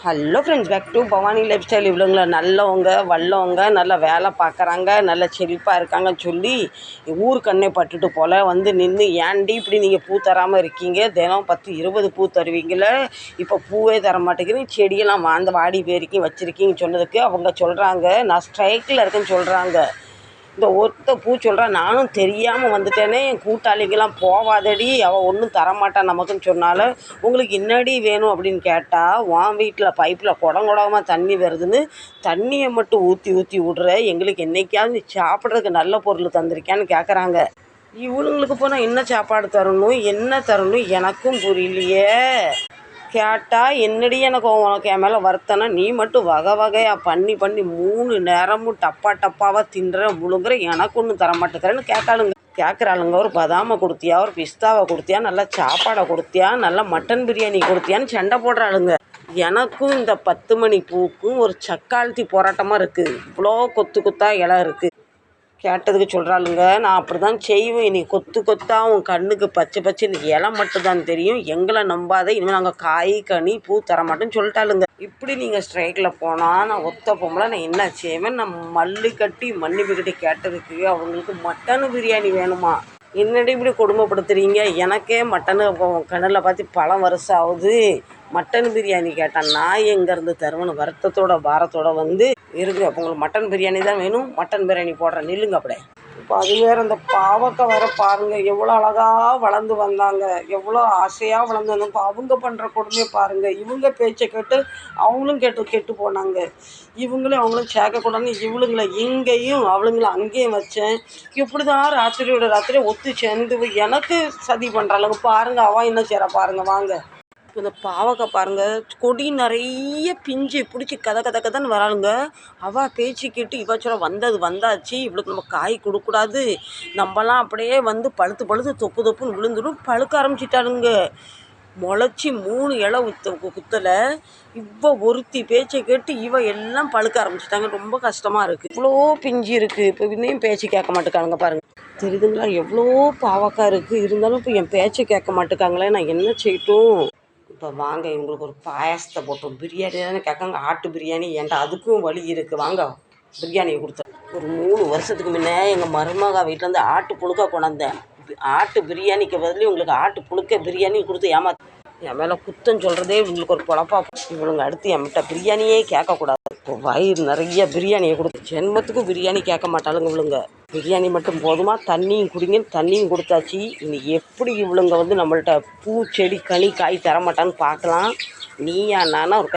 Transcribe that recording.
Hello friends, back to Bhavani life style. இவ்வளோங்களா நல்லவங்க வல்லவங்க நல்ல வேலை பார்க்குறாங்க, நல்ல செழிப்பாக இருக்காங்கன்னு சொல்லி ஊருக்கு கண்ணே பட்டுட்டு போல் வந்து நின்று ஏன்டி இப்படி நீங்கள் பூ தராமல் இருக்கீங்க, தினம் 10-20 பூ தருவீங்களே, இப்போ பூவே தர மாட்டேங்கிறீங்க, செடியெல்லாம் வாடி போயிருக்கீங்க வச்சுருக்கீங்கன்னு சொன்னதுக்கு அவங்க சொல்கிறாங்க நான் ஸ்ட்ரைக்கில் இருக்கேன்னு சொல்கிறாங்க. இந்த ஒருத்த பூ சொல்கிறா, நானும் தெரியாமல் வந்துட்டேனே, என் கூட்டாளிங்கெல்லாம் போவாதடி அவள் ஒன்றும் தரமாட்டான் நமக்குன்னு சொன்னால, உங்களுக்கு என்னடி வேணும் அப்படின்னு கேட்டால், உன் வீட்டில் பைப்பில் குடமாக தண்ணி வருதுன்னு தண்ணியை மட்டும் ஊற்றி ஊற்றி விட்ற, எங்களுக்கு என்றைக்காவது நீ சாப்பிட்றதுக்கு நல்ல பொருள் தந்திருக்கியான்னு கேட்குறாங்க. இவனுங்களுக்கு போனால் என்ன சாப்பாடு தரணும் என்ன தரணும் எனக்கும் புரியலையே. கேட்டால் என்னடி எனக்கு உனக்கு என் மேலே வருத்தனா, நீ மட்டும் வகை வகையாக பண்ணி 3 நேரமும் டப்பாவாக தின்ற முழுங்குற, எனக்கு ஒன்றும் தரமாட்டேங்கிறேன்னு கேட்குறாளுங்க. ஒரு பதாமை கொடுத்தியா, ஒரு பிஸ்தாவை கொடுத்தியா, நல்லா சாப்பாடை கொடுத்தியா, நல்லா மட்டன் பிரியாணி கொடுத்தியான்னு சண்டை போடுறாளுங்க. எனக்கும் இந்த 10 மணி பூக்கும் ஒரு சக்காலத்தி போராட்டமாக இருக்குது. இவ்வளோ கொத்தா இலை இருக்குது. கேட்டதுக்கு சொல்கிறாளுங்க, நான் அப்படி தான் செய்வேன், நீ கொத்தா உன் கண்ணுக்கு பச்சைன்னு இலை மட்டும்தான் தெரியும், எங்களை நம்பாத, இனிமேல் நாங்கள் காய் கனி பூ தரமாட்டேன்னு சொல்லிட்டாளுங்க. இப்படி நீங்கள் ஸ்ட்ரைக்கில் போனால் நான் ஒத்த பொம்பளை நான் என்ன செய்வேன்? நான் மல்லு கட்டி மன்னிப்பு கட்டி கேட்டதுக்கு அவங்களுக்கு மட்டன் பிரியாணி வேணுமா? என்னடி இப்படி கொடுமைப்படுத்துறீங்க? எனக்கே மட்டனு கண்ணில் பார்த்து பல வருஷம் ஆகுது, மட்டன் பிரியாணி கேட்டால் நான் எங்கேருந்து தருவேன்னு வருத்தத்தோட பாரத்தோடு வந்து இருங்க. அப்போ உங்களுக்கு மட்டன் பிரியாணி தான் வேணும், மட்டன் பிரியாணி போடுறேன், நில்லுங்க அப்படியே. இப்போ அது வேறு அந்த பாவக்காய் வேறு பாருங்கள், எவ்வளோ அழகாக வளர்ந்து வந்தாங்க, எவ்வளோ ஆசையாக வளர்ந்து வந்தாங்க. இப்போ அவங்க பண்ணுற கொடுமையை பாருங்கள். இவங்க பேச்சை கேட்டு அவங்களும் கெட்டு போனாங்க. அவங்களும் சேர்க்கக்கூடாதுன்னு இவளுங்களை இங்கேயும் அவளுங்களை அங்கேயும் வச்சேன். இப்படி தான் ராத்திரி ஒத்து சேர்ந்து எனக்கு சதி பண்ணுறாளுங்க. பாருங்கள் அவன் என்ன செய்கிறா பாருங்கள், வாங்க. இப்போ இந்த பாவக்காய் பாருங்கள், கொடி நிறைய பிஞ்சு பிடிச்சி கதன்னு வராளுங்க. அவள் பேச்சு கேட்டு இவ சொல்ல வந்தாச்சு, இவளுக்கு நம்ம காய் கொடுக்கூடாது, நம்மலாம் அப்படியே வந்து பழுத்து தொப்புன்னு விழுந்துடும் பழுக்க ஆரம்பிச்சிட்டாளுங்க. முளைச்சி 3 இலை குத்தலை. இவ ஒருத்தி பேச்சை கேட்டு இவ எல்லாம் பழுக்க ஆரம்பிச்சிட்டாங்க. ரொம்ப கஷ்டமாக இருக்குது. இவ்வளோ பிஞ்சு இருக்குது, இப்போ இன்னும் பேச்சு கேட்க மாட்டேக்கானுங்க பாருங்கள். தெரியுதுங்களா எவ்வளோ பாவக்காய் இருக்குது, இருந்தாலும் இப்போ என் பேச்சை கேட்க மாட்டேக்காங்களே, நான் என்ன செய்யட்டும்? இப்போ வாங்க, இவங்களுக்கு ஒரு பாயாசத்தை போட்டோம். பிரியாணி தானே கேட்காங்க, ஆட்டு பிரியாணி. ஏன்டா அதுக்கும் வழி இருக்குது, வாங்க பிரியாணியை கொடுத்தேன். ஒரு 3 வருஷத்துக்கு முன்னே எங்கள் மருமகா வீட்டிலேருந்து ஆட்டு புழுக்க கொண்டாந்தேன். ஆட்டு பிரியாணிக்கு பதில் உங்களுக்கு ஆட்டு புழுக்க பிரியாணி கொடுத்து என் மேலே குத்தம் சொல்கிறதே இவங்களுக்கு ஒரு பொழப்பா. இவளுங்க அடுத்து என்கிட்ட பிரியாணியே கேட்கக்கூடாது. இப்போ வயிறு நிறைய பிரியாணியை கொடுத்து ஜென்மத்துக்கும் பிரியாணி கேட்க மாட்டாளுங்க இவளுங்க. பிரியாணி மட்டும் போதுமா, தண்ணியும் குடிங்கன்னு தண்ணியும் கொடுத்தாச்சு. இனி எப்படி இவளுங்க வந்து நம்மள்கிட்ட பூ செடி கனி காய் தரமாட்டான்னு பார்க்கலாம். நீயா நானா ஒரு